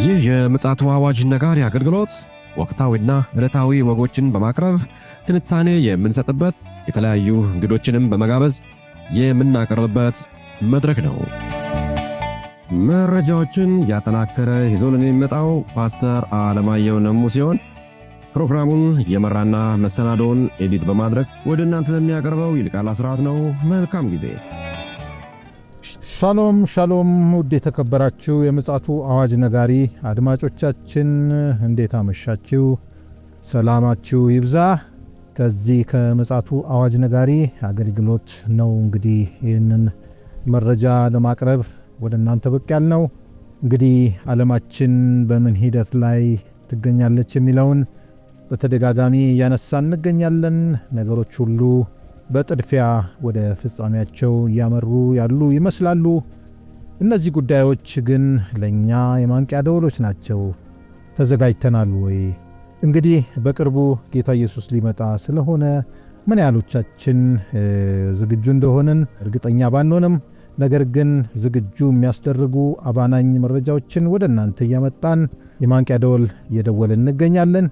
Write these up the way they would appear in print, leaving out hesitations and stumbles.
ይህ የምፅዓቱ አዋጅ ነጋሪ አገልግሎት ወቅታዊና ዕለታዊ ወጎችን በማቅረብ ትንታኔ የምንሰጥበት የተለያዩ እንግዶችንም በመጋበዝ የምናቀርብበት መድረክ ነው። መረጃዎችን ያጠናከረ ይዞልን የሚመጣው ፓስተር አለማየሁ ነሙ ሲሆን ፕሮግራሙን የመራና መሰናዶውን ኤዲት በማድረግ ወደ እናንተ የሚያቀርበው ይልቃል አስራት ነው። መልካም ጊዜ። ሻሎም ሻሎም፣ ውድ የተከበራችሁ የምፅዓቱ አዋጅ ነጋሪ አድማጮቻችን እንዴት አመሻችሁ? ሰላማችሁ ይብዛ። ከዚህ ከምፅዓቱ አዋጅ ነጋሪ አገልግሎት ነው እንግዲህ ይህንን መረጃ ለማቅረብ ወደ እናንተ ብቅ ያልነው። እንግዲህ ዓለማችን በምን ሂደት ላይ ትገኛለች የሚለውን በተደጋጋሚ እያነሳን እንገኛለን። ነገሮች ሁሉ በጥድፊያ ወደ ፍጻሜያቸው እያመሩ ያሉ ይመስላሉ። እነዚህ ጉዳዮች ግን ለእኛ የማንቂያ ደወሎች ናቸው። ተዘጋጅተናል ወይ? እንግዲህ በቅርቡ ጌታ ኢየሱስ ሊመጣ ስለሆነ ምን ያህሎቻችን ዝግጁ እንደሆንን እርግጠኛ ባንሆንም፣ ነገር ግን ዝግጁ የሚያስደርጉ አባናኝ መረጃዎችን ወደ እናንተ እያመጣን የማንቂያ ደወል እየደወልን እንገኛለን።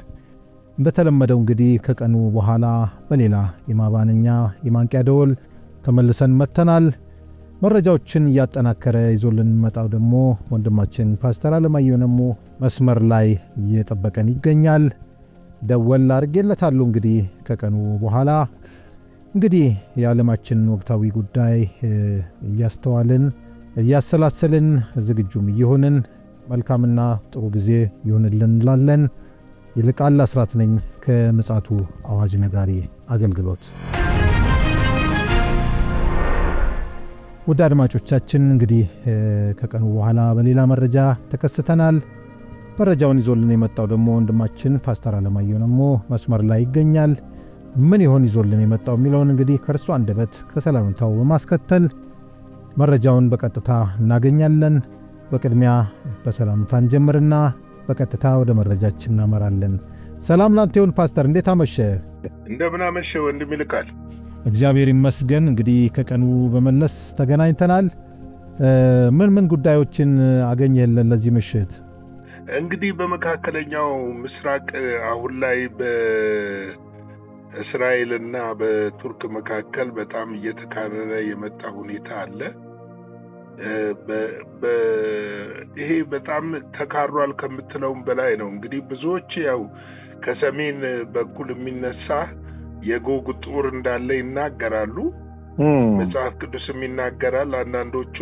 እንደተለመደው እንግዲህ ከቀኑ በኋላ በሌላ የማባነኛ የማንቂያ ደወል ተመልሰን መተናል። መረጃዎችን እያጠናከረ ይዞልን መጣው ደግሞ ወንድማችን ፓስተር አለማየሁ ነሙ መስመር ላይ እየጠበቀን ይገኛል። ደወል አድርጌለታለሁ። እንግዲህ ከቀኑ በኋላ እንግዲህ የዓለማችን ወቅታዊ ጉዳይ እያስተዋልን እያሰላሰልን ዝግጁም እየሆንን መልካምና ጥሩ ጊዜ ይሁንልን እንላለን። ይልቃል አስራት ነኝ ከምፅዓቱ አዋጅ ነጋሪ አገልግሎት። ውድ አድማጮቻችን እንግዲህ ከቀኑ በኋላ በሌላ መረጃ ተከስተናል። መረጃውን ይዞልን የመጣው ደግሞ ወንድማችን ፓስተር አለማየሁ ነሙ መስመር ላይ ይገኛል። ምን ይሆን ይዞልን የመጣው የሚለውን እንግዲህ ከእርሱ አንደበት ከሰላምታው በማስከተል መረጃውን በቀጥታ እናገኛለን። በቅድሚያ በሰላምታ እንጀምርና በቀጥታ ወደ መረጃችን እናመራለን። ሰላም ላንተ ይሁን ፓስተር፣ እንዴት አመሸ? እንደምን አመሸ ወንድም ይልቃል። እግዚአብሔር ይመስገን። እንግዲህ ከቀኑ በመለስ ተገናኝተናል። ምን ጉዳዮችን አገኘህልን ለዚህ ምሽት? እንግዲህ በመካከለኛው ምስራቅ አሁን ላይ በእስራኤልና በቱርክ መካከል በጣም እየተካረረ የመጣ ሁኔታ አለ። ይሄ በጣም ተካሯል ከምትለውም በላይ ነው። እንግዲህ ብዙዎች ያው ከሰሜን በኩል የሚነሳ የጎግ ጦር እንዳለ ይናገራሉ። መጽሐፍ ቅዱስም ይናገራል። አንዳንዶቹ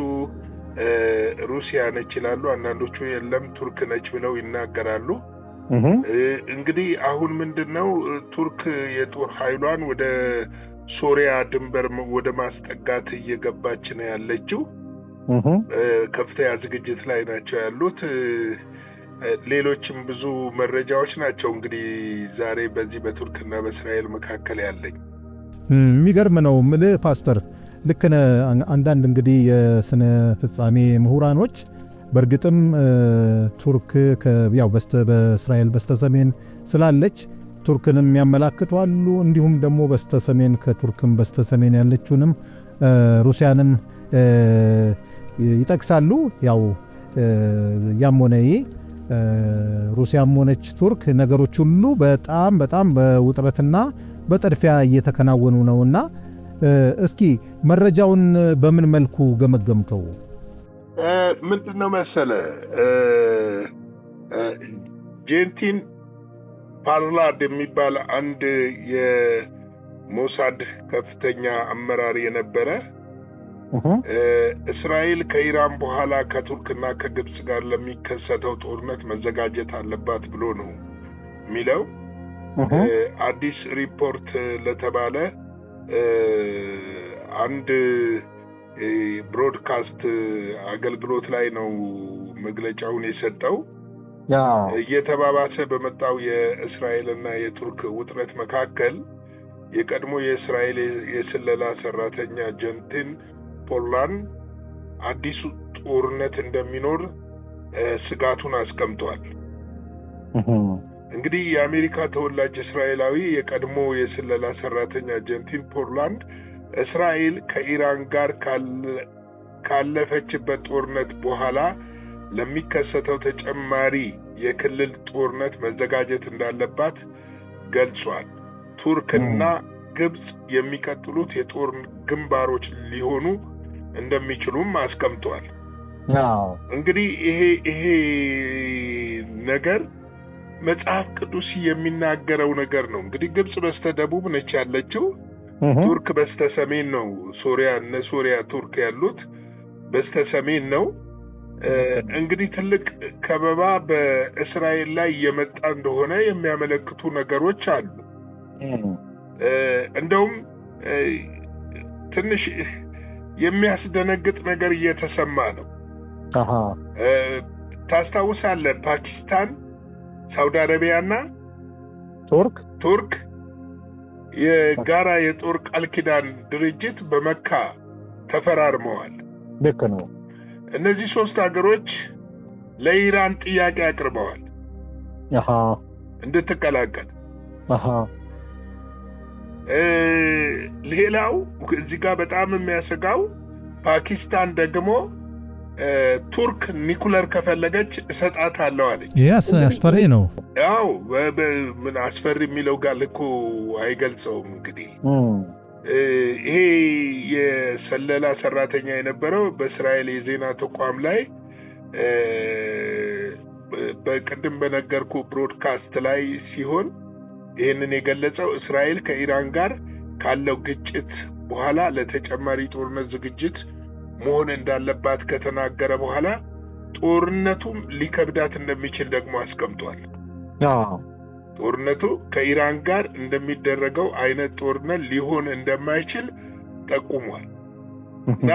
ሩሲያ ነች ይላሉ፣ አንዳንዶቹ የለም ቱርክ ነች ብለው ይናገራሉ። እንግዲህ አሁን ምንድነው ቱርክ የጦር ኃይሏን ወደ ሶሪያ ድንበር ወደ ማስጠጋት እየገባች ነው ያለችው። ከፍተኛ ዝግጅት ላይ ናቸው ያሉት። ሌሎችም ብዙ መረጃዎች ናቸው እንግዲህ ዛሬ በዚህ በቱርክና በእስራኤል መካከል ያለኝ። የሚገርም ነው ምልህ ፓስተር። ልክ ነህ። አንዳንድ እንግዲህ የስነ ፍጻሜ ምሁራኖች በእርግጥም ቱርክ ያው በእስራኤል በስተሰሜን ስላለች ቱርክንም ያመላክቱ አሉ። እንዲሁም ደግሞ በስተሰሜን ከቱርክም በስተሰሜን ያለችውንም ሩሲያንም ይጠቅሳሉ። ያው ያም ሆነ ሩሲያም ሆነች ቱርክ ነገሮች ሁሉ በጣም በውጥረትና በጥድፊያ እየተከናወኑ ነውና እስኪ መረጃውን በምን መልኩ ገመገምከው? ምንድነው መሰለ ጄንቲን ፓርላድ የሚባል አንድ የሞሳድ ከፍተኛ አመራር የነበረ እስራኤል ከኢራን በኋላ ከቱርክና ከግብጽ ጋር ለሚከሰተው ጦርነት መዘጋጀት አለባት ብሎ ነው የሚለው። አዲስ ሪፖርት ለተባለ አንድ ብሮድካስት አገልግሎት ላይ ነው መግለጫውን የሰጠው። እየተባባሰ በመጣው የእስራኤልና የቱርክ ውጥረት መካከል የቀድሞ የእስራኤል የስለላ ሰራተኛ ጄንቲን ፖላንድ አዲሱ ጦርነት እንደሚኖር ስጋቱን አስቀምጧል። እንግዲህ የአሜሪካ ተወላጅ እስራኤላዊ የቀድሞ የስለላ ሰራተኛ ጄንቲን ፖላንድ እስራኤል ከኢራን ጋር ካለፈችበት ጦርነት በኋላ ለሚከሰተው ተጨማሪ የክልል ጦርነት መዘጋጀት እንዳለባት ገልጿል። ቱርክና ግብጽ የሚቀጥሉት የጦር ግንባሮች ሊሆኑ እንደሚችሉም አስቀምጧል። እንግዲህ ይሄ ነገር መጽሐፍ ቅዱስ የሚናገረው ነገር ነው። እንግዲህ ግብጽ በስተደቡብ ነች ያለችው፣ ቱርክ በስተሰሜን ነው። ሶሪያ ቱርክ ያሉት በስተሰሜን ነው። እንግዲህ ትልቅ ከበባ በእስራኤል ላይ እየመጣ እንደሆነ የሚያመለክቱ ነገሮች አሉ። እንደውም ትንሽ የሚያስደነግጥ ነገር እየተሰማ ነው። ታስታውሳለህ? ፓኪስታን፣ ሳውዲ አረቢያና ቱርክ የጋራ የጦር ቃል ኪዳን ድርጅት በመካ ተፈራርመዋል። ልክ ነው። እነዚህ 3 ሀገሮች ለኢራን ጥያቄ አቅርበዋል እንድትቀላቀል። ሌላው እዚህ ጋር በጣም የሚያሰጋው ፓኪስታን ደግሞ ቱርክ ኒኩለር ከፈለገች እሰጣታለሁ አለች። ይሄ አስፈሪ ነው። ያው ምን አስፈሪ የሚለው ጋር እኮ አይገልጸውም። እንግዲህ ይሄ የሰለላ ሰራተኛ የነበረው በእስራኤል የዜና ተቋም ላይ በቅድም በነገርኩ ብሮድካስት ላይ ሲሆን ይህንን የገለጸው እስራኤል ከኢራን ጋር ካለው ግጭት በኋላ ለተጨማሪ ጦርነት ዝግጅት መሆን እንዳለባት ከተናገረ በኋላ ጦርነቱም ሊከብዳት እንደሚችል ደግሞ አስቀምጧል። ጦርነቱ ከኢራን ጋር እንደሚደረገው አይነት ጦርነት ሊሆን እንደማይችል ጠቁሟል። እና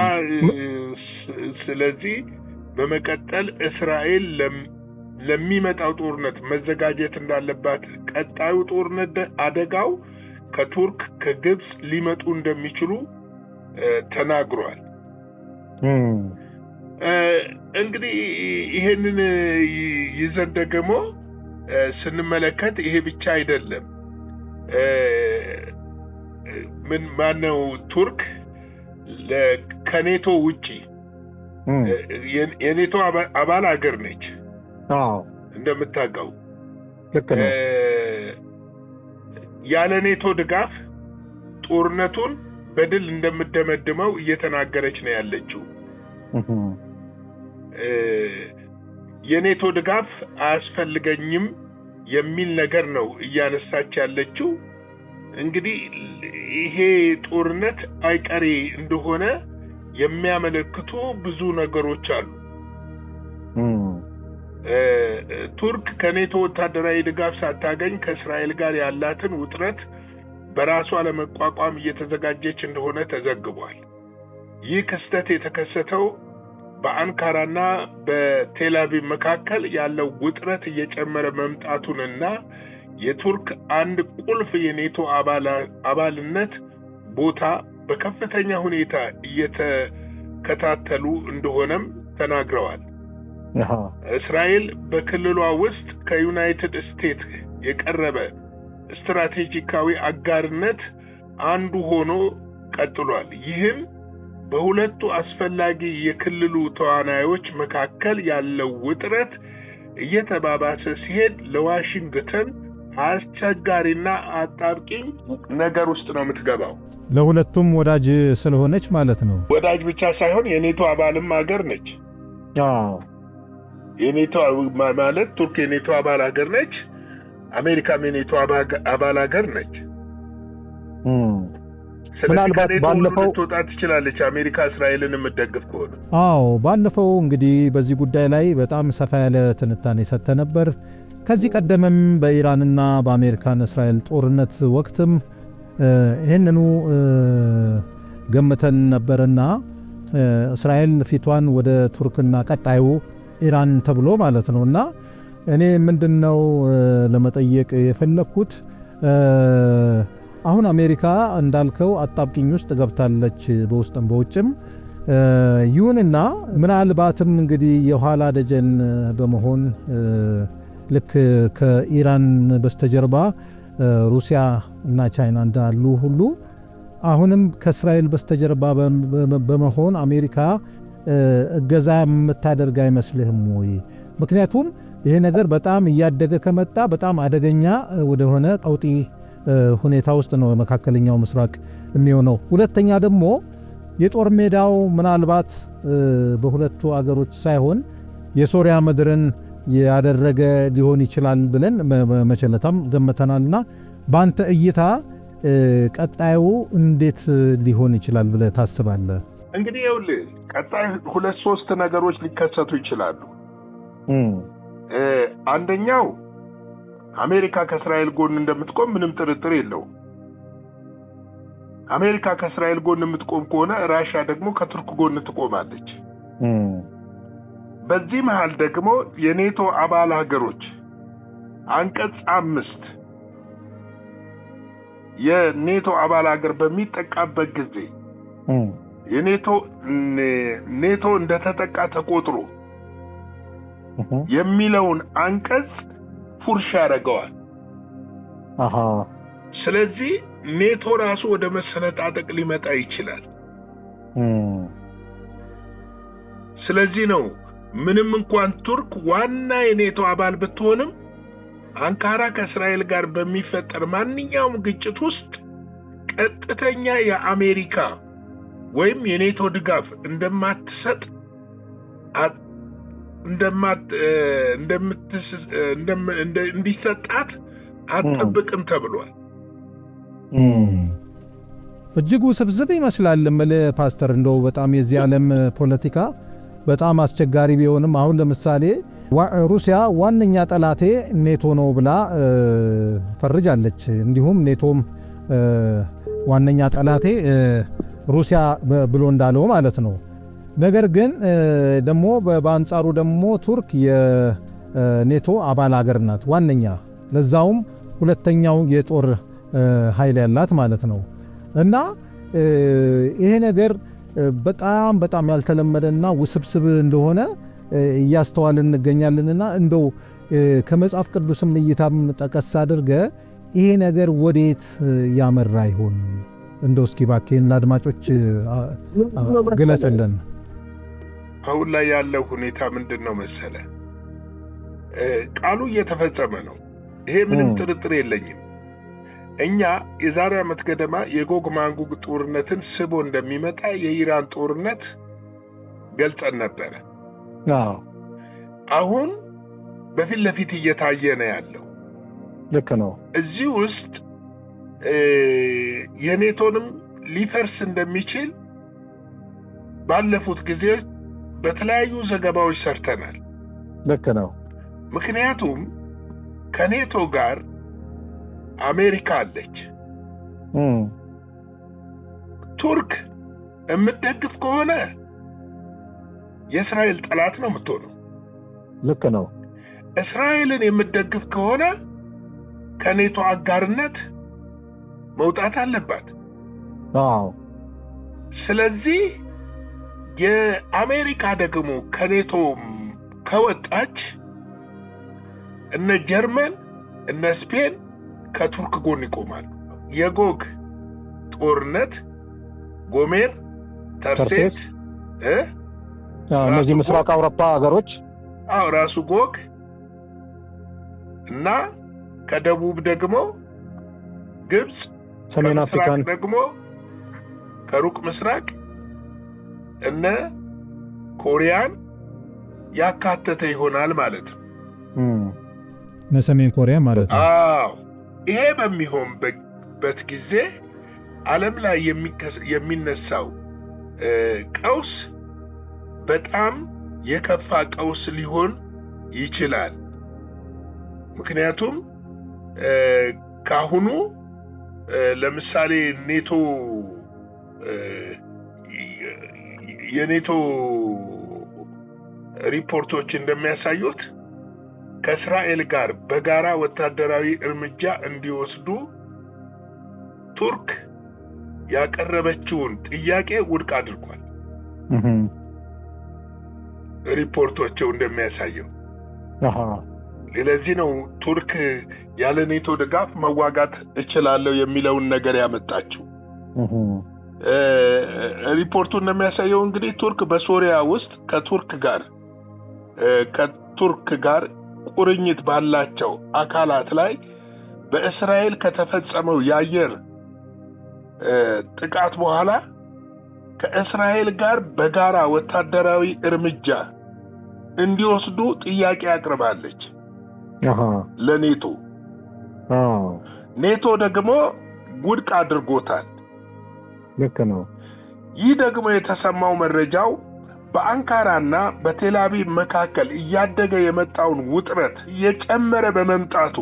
ስለዚህ በመቀጠል እስራኤል ለሚመጣው ጦርነት መዘጋጀት እንዳለባት፣ ቀጣዩ ጦርነት አደጋው ከቱርክ ከግብጽ ሊመጡ እንደሚችሉ ተናግሯል። እንግዲህ ይሄንን ይዘን ደግሞ ስንመለከት ይሄ ብቻ አይደለም። ማነው ቱርክ ከኔቶ ውጪ የኔቶ አባል ሀገር ነች። እንደምታውቀው ያለ ኔቶ ድጋፍ ጦርነቱን በድል እንደምደመድመው እየተናገረች ነው ያለችው። የኔቶ ድጋፍ አያስፈልገኝም የሚል ነገር ነው እያነሳች ያለችው። እንግዲህ ይሄ ጦርነት አይቀሬ እንደሆነ የሚያመለክቱ ብዙ ነገሮች አሉ። ቱርክ ከኔቶ ወታደራዊ ድጋፍ ሳታገኝ ከእስራኤል ጋር ያላትን ውጥረት በራሷ ለመቋቋም እየተዘጋጀች እንደሆነ ተዘግቧል። ይህ ክስተት የተከሰተው በአንካራና በቴልአቪቭ መካከል ያለው ውጥረት እየጨመረ መምጣቱንና የቱርክ አንድ ቁልፍ የኔቶ አባልነት ቦታ በከፍተኛ ሁኔታ እየተከታተሉ እንደሆነም ተናግረዋል። እስራኤል በክልሏ ውስጥ ከዩናይትድ ስቴትስ የቀረበ ስትራቴጂካዊ አጋርነት አንዱ ሆኖ ቀጥሏል። ይህም በሁለቱ አስፈላጊ የክልሉ ተዋናዮች መካከል ያለው ውጥረት እየተባባሰ ሲሄድ ለዋሽንግተን አስቸጋሪና አጣብቂኝ ነገር ውስጥ ነው የምትገባው። ለሁለቱም ወዳጅ ስለሆነች ማለት ነው። ወዳጅ ብቻ ሳይሆን የኔቶ አባልም ሀገር ነች። የኔቶ ማለት ቱርክ የኔቶ አባል ሀገር ነች። አሜሪካም የኔቶ አባል ሀገር ነች። ምናልባት ባለፈው ትወጣ ትችላለች አሜሪካ እስራኤልን የምትደግፍ ከሆነ። ባለፈው እንግዲህ በዚህ ጉዳይ ላይ በጣም ሰፋ ያለ ትንታኔ ሰጥተ ነበር። ከዚህ ቀደምም በኢራንና በአሜሪካን እስራኤል ጦርነት ወቅትም ይህንኑ ገምተን ነበርና እስራኤል ፊቷን ወደ ቱርክና ቀጣዩ ኢራን ተብሎ ማለት ነውና እኔ ምንድነው ለመጠየቅ የፈለኩት አሁን አሜሪካ እንዳልከው አጣብቂኝ ውስጥ ገብታለች በውስጥም በውጭም። ይሁንና ምናልባትም እንግዲህ የኋላ ደጀን በመሆን ልክ ከኢራን በስተጀርባ ሩሲያ እና ቻይና እንዳሉ ሁሉ አሁንም ከእስራኤል በስተጀርባ በመሆን አሜሪካ እገዛ የምታደርግ አይመስልህም ወይ? ምክንያቱም ይሄ ነገር በጣም እያደገ ከመጣ በጣም አደገኛ ወደሆነ ቀውጢ ሁኔታ ውስጥ ነው መካከለኛው ምስራቅ የሚሆነው። ሁለተኛ ደግሞ የጦር ሜዳው ምናልባት በሁለቱ አገሮች ሳይሆን የሶሪያ ምድርን ያደረገ ሊሆን ይችላል ብለን መቸለታም ገመተናልና በአንተ እይታ ቀጣዩ እንዴት ሊሆን ይችላል ብለህ ታስባለህ? እንግዲህ ይኸውልህ ቀጣይ 2-3 ነገሮች ሊከሰቱ ይችላሉ። አንደኛው አሜሪካ ከእስራኤል ጎን እንደምትቆም ምንም ጥርጥር የለውም። አሜሪካ ከእስራኤል ጎን የምትቆም ከሆነ ራሽያ ደግሞ ከቱርክ ጎን ትቆማለች። በዚህ መሃል ደግሞ የኔቶ አባል ሀገሮች አንቀጽ 5 የኔቶ አባል ሀገር በሚጠቃበት ጊዜ ኔቶ እንደተጠቃ ተቆጥሮ የሚለውን አንቀጽ ፉርሽ ያደርገዋል። ስለዚህ ኔቶ ራሱ ወደ መሰነጣጠቅ ሊመጣ ይችላል። ስለዚህ ነው ምንም እንኳን ቱርክ ዋና የኔቶ አባል ብትሆንም አንካራ ከእስራኤል ጋር በሚፈጠር ማንኛውም ግጭት ውስጥ ቀጥተኛ የአሜሪካ ወይም የኔቶ ድጋፍ እንደማትሰጥ እንዲሰጣት አትጠብቅም ተብሏል። እጅግ ውስብስብ ይመስላል። ፓስተር እንደው በጣም የዚህ ዓለም ፖለቲካ በጣም አስቸጋሪ ቢሆንም አሁን ለምሳሌ ሩሲያ ዋነኛ ጠላቴ ኔቶ ነው ብላ ፈርጃለች። እንዲሁም ኔቶም ዋነኛ ጠላቴ ሩሲያ ብሎ እንዳለው ማለት ነው። ነገር ግን ደግሞ በአንጻሩ ደግሞ ቱርክ የኔቶ አባል ሀገር ናት፣ ዋነኛ ለዛውም ሁለተኛው የጦር ኃይል ያላት ማለት ነው። እና ይሄ ነገር በጣም በጣም ያልተለመደና ውስብስብ እንደሆነ እያስተዋልን እንገኛለንና እንደው ከመጽሐፍ ቅዱስም እይታም ጠቀስ አድርገ ይሄ ነገር ወዴት ያመራ ይሆን? እንደው እስኪ ባኬን ለአድማጮች ግለጽልን። አሁን ላይ ያለው ሁኔታ ምንድነው መሰለ? ቃሉ እየተፈጸመ ነው። ይሄ ምንም ጥርጥር የለኝም። እኛ የዛሬ ዓመት ገደማ የጎግ ማጎግ ጦርነትን ስቦ እንደሚመጣ የኢራን ጦርነት ገልጸን ነበር። አሁን በፊት ለፊት እየታየ ነው ያለው። ልክ ነው። እዚህ ውስጥ የኔቶንም ሊፈርስ እንደሚችል ባለፉት ጊዜ በተለያዩ ዘገባዎች ሰርተናል። ልክ ነው። ምክንያቱም ከኔቶ ጋር አሜሪካ አለች። ቱርክ የምትደግፍ ከሆነ የእስራኤል ጠላት ነው የምትሆነው። ልክ ነው። እስራኤልን የምትደግፍ ከሆነ ከኔቶ አጋርነት መውጣት አለባት። ስለዚህ የአሜሪካ ደግሞ ከኔቶ ከወጣች እነ ጀርመን እነ ስፔን ከቱርክ ጎን ይቆማሉ። የጎግ ጦርነት ጎሜር፣ ተርሴስ እነዚህ ምስራቅ አውሮፓ ሀገሮች ራሱ ጎግ እና ከደቡብ ደግሞ ግብጽ፣ ሰሜን አፍሪካን ደግሞ ከሩቅ ምስራቅ እነ ኮሪያን ያካተተ ይሆናል ማለት ነው። ሰሜን ኮሪያ ማለት ነው። ይሄ በሚሆንበት ጊዜ ዓለም ላይ የሚነሳው ቀውስ በጣም የከፋ ቀውስ ሊሆን ይችላል። ምክንያቱም ካሁኑ ለምሳሌ የኔቶ ሪፖርቶች እንደሚያሳዩት ከእስራኤል ጋር በጋራ ወታደራዊ እርምጃ እንዲወስዱ ቱርክ ያቀረበችውን ጥያቄ ውድቅ አድርጓል። ሪፖርቶቹ እንደሚያሳየው ለዚህ ነው ቱርክ ያለ ኔቶ ድጋፍ መዋጋት እችላለሁ የሚለውን ነገር ያመጣችው። ሪፖርቱ እንደሚያሳየው እንግዲህ ቱርክ በሶሪያ ውስጥ ከቱርክ ጋር ቁርኝት ባላቸው አካላት ላይ በእስራኤል ከተፈጸመው የአየር ጥቃት በኋላ ከእስራኤል ጋር በጋራ ወታደራዊ እርምጃ እንዲወስዱ ጥያቄ አቅርባለች ለኔቶ። ኔቶ ደግሞ ውድቅ አድርጎታል። ልክ ነው። ይህ ደግሞ የተሰማው መረጃው በአንካራና በቴልአቪቭ መካከል እያደገ የመጣውን ውጥረት እየጨመረ በመምጣቱ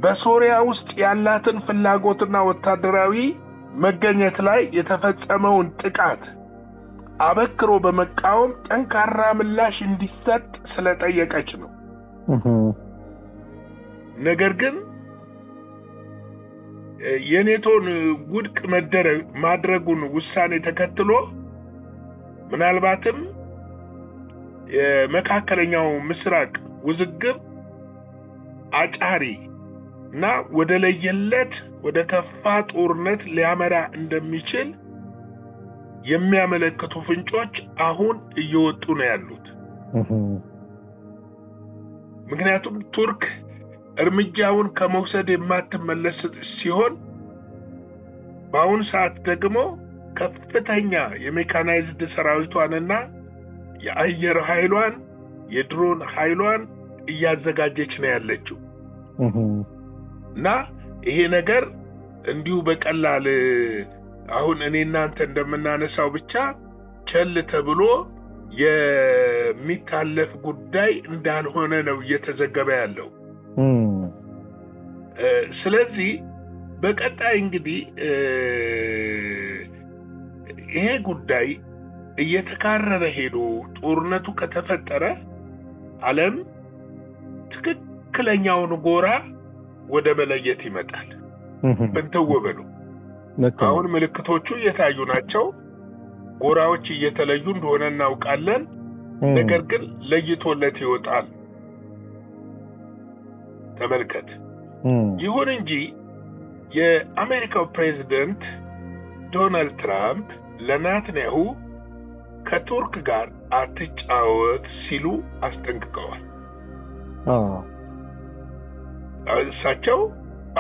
በሶሪያ ውስጥ ያላትን ፍላጎትና ወታደራዊ መገኘት ላይ የተፈጸመውን ጥቃት አበክሮ በመቃወም ጠንካራ ምላሽ እንዲሰጥ ስለጠየቀች ነው። ነገር ግን የኔቶን ውድቅ ማድረጉን ውሳኔ ተከትሎ ምናልባትም የመካከለኛው ምስራቅ ውዝግብ አጫሪ እና ወደ ለየለት ወደ ከፋ ጦርነት ሊያመራ እንደሚችል የሚያመለክቱ ፍንጮች አሁን እየወጡ ነው ያሉት። ምክንያቱም ቱርክ እርምጃውን ከመውሰድ የማትመለስ ሲሆን በአሁኑ ሰዓት ደግሞ ከፍተኛ የሜካናይዝድ ሰራዊቷንና የአየር ኃይሏን የድሮን ኃይሏን እያዘጋጀች ነው ያለችው እና ይሄ ነገር እንዲሁ በቀላል አሁን እኔና አንተ እንደምናነሳው ብቻ ቸል ተብሎ የሚታለፍ ጉዳይ እንዳልሆነ ነው እየተዘገበ ያለው። ስለዚህ በቀጣይ እንግዲህ ይሄ ጉዳይ እየተካረረ ሄዶ ጦርነቱ ከተፈጠረ ዓለም ትክክለኛውን ጎራ ወደ መለየት ይመጣል። በእንተወበሉ አሁን ምልክቶቹ እየታዩ ናቸው። ጎራዎች እየተለዩ እንደሆነ እናውቃለን። ነገር ግን ለይቶለት ይወጣል። ተመልከት። ይሁን እንጂ የአሜሪካው ፕሬዝዳንት ዶናልድ ትራምፕ ለናታንያሁ ከቱርክ ጋር አትጫወት ሲሉ አስጠንቅቀዋል። እሳቸው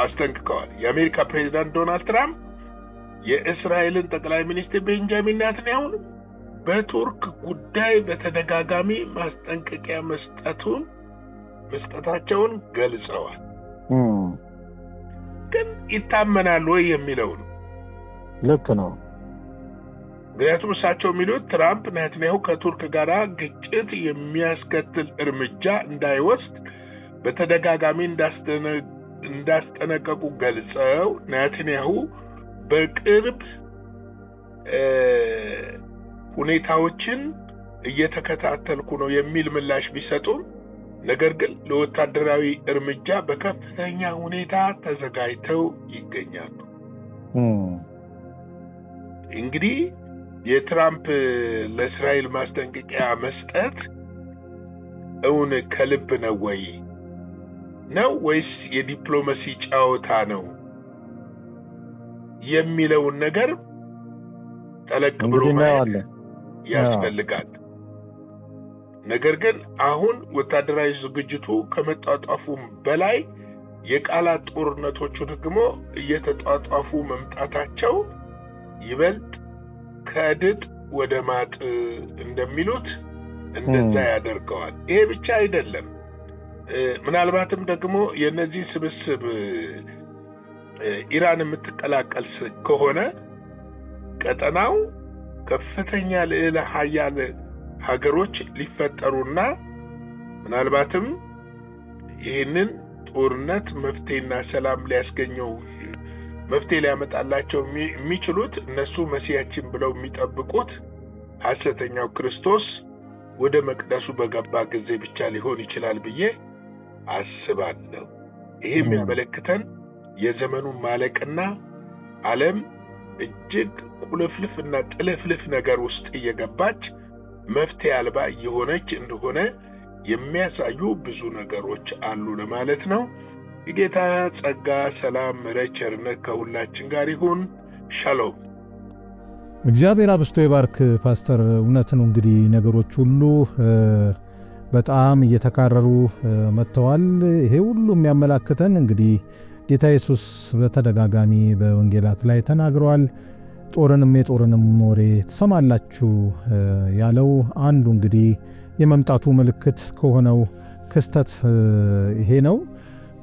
አስጠንቅቀዋል። የአሜሪካ ፕሬዝዳንት ዶናልድ ትራምፕ የእስራኤልን ጠቅላይ ሚኒስትር ቤንጃሚን ኔታንያሁን በቱርክ ጉዳይ በተደጋጋሚ ማስጠንቀቂያ መስጠታቸውን ገልጸዋል። ግን ይታመናል ወይ የሚለው ነው። ልክ ነው። ምክንያቱም እሳቸው የሚሉት ትራምፕ ኔታንያሁ ከቱርክ ጋር ግጭት የሚያስከትል እርምጃ እንዳይወስድ በተደጋጋሚ እንዳስጠነቀቁ ገልጸው ኔታንያሁ በቅርብ ሁኔታዎችን እየተከታተልኩ ነው የሚል ምላሽ ቢሰጡም ነገር ግን ለወታደራዊ እርምጃ በከፍተኛ ሁኔታ ተዘጋጅተው ይገኛሉ። እንግዲህ የትራምፕ ለእስራኤል ማስጠንቀቂያ መስጠት እውን ከልብ ነው ወይ ነው ወይስ የዲፕሎማሲ ጫወታ ነው የሚለውን ነገር ጠለቅ ብሎ ማየት ያስፈልጋል። ነገር ግን አሁን ወታደራዊ ዝግጅቱ ከመጣጣፉም በላይ የቃላት ጦርነቶቹ ደግሞ እየተጣጣፉ መምጣታቸው ይበልጥ ከድጥ ወደ ማጥ እንደሚሉት እንደዛ ያደርገዋል። ይሄ ብቻ አይደለም። ምናልባትም ደግሞ የነዚህ ስብስብ ኢራን የምትቀላቀል ከሆነ ቀጠናው ከፍተኛ ልዕለ ኃያል ሀገሮች ሊፈጠሩና ምናልባትም ይህንን ጦርነት መፍትሄና ሰላም መፍትሄ ሊያመጣላቸው የሚችሉት እነሱ መሲያችን ብለው የሚጠብቁት ሐሰተኛው ክርስቶስ ወደ መቅደሱ በገባ ጊዜ ብቻ ሊሆን ይችላል ብዬ አስባለሁ። ይሄ የሚያመለክተን የዘመኑን ማለቅና ዓለም እጅግ ቁልፍልፍና ጥልፍልፍ ነገር ውስጥ እየገባች መፍትሄ አልባ እየሆነች እንደሆነ የሚያሳዩ ብዙ ነገሮች አሉ ለማለት ነው። የጌታ ጸጋ፣ ሰላም፣ ምሕረት፣ ቸርነት ከሁላችን ጋር ይሁን። ሻሎም። እግዚአብሔር አብስቶ ይባርክ ፓስተር። እውነት ነው እንግዲህ ነገሮች ሁሉ በጣም እየተካረሩ መጥተዋል። ይሄ ሁሉ የሚያመላክተን እንግዲህ ጌታ ኢየሱስ በተደጋጋሚ በወንጌላት ላይ ተናግሯል። የጦርንም ወሬ ትሰማላችሁ ያለው አንዱ እንግዲህ የመምጣቱ ምልክት ከሆነው ክስተት ይሄ ነው።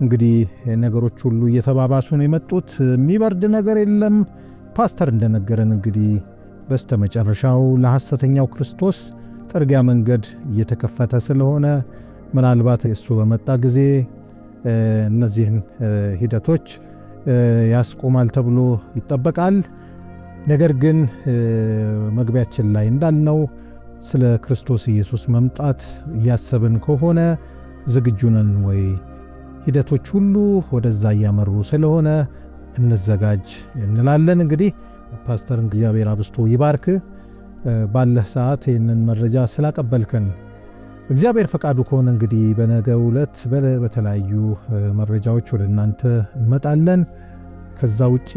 እንግዲህ ነገሮች ሁሉ እየተባባሱ ነው የመጡት። የሚበርድ ነገር የለም። ፓስተር እንደነገረን እንግዲህ በስተመጨረሻው ለሐሰተኛው ክርስቶስ ጥርጊያ መንገድ እየተከፈተ ስለሆነ ምናልባት እሱ በመጣ ጊዜ እነዚህን ሂደቶች ያስቆማል ተብሎ ይጠበቃል። ነገር ግን መግቢያችን ላይ እንዳልነው ስለ ክርስቶስ ኢየሱስ መምጣት እያሰብን ከሆነ ዝግጁ ነን ወይ? ሂደቶች ሁሉ ወደዛ እያመሩ ስለሆነ እንዘጋጅ እንላለን። እንግዲህ ፓስተር እግዚአብሔር አብስቶ ይባርክ። ባለህ ሰዓት ይህንን መረጃ ስላቀበልከን እግዚአብሔር ፈቃዱ ከሆነ እንግዲህ በነገው ዕለት በተለያዩ መረጃዎች ወደ እናንተ እንመጣለን። ከዛ ውጪ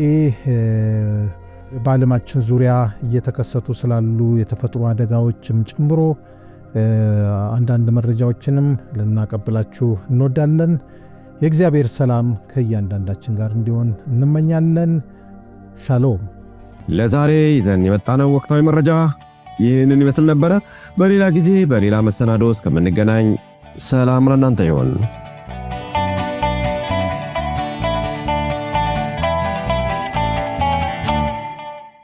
በዓለማችን ዙሪያ እየተከሰቱ ስላሉ የተፈጥሮ አደጋዎችም ጨምሮ አንዳንድ መረጃዎችንም ልናቀብላችሁ እንወዳለን። የእግዚአብሔር ሰላም ከእያንዳንዳችን ጋር እንዲሆን እንመኛለን። ሻሎም። ለዛሬ ይዘን የመጣነው ወቅታዊ መረጃ ይህንን ይመስል ነበረ። በሌላ ጊዜ በሌላ መሰናዶ እስከምንገናኝ ሰላም ለእናንተ ይሁን።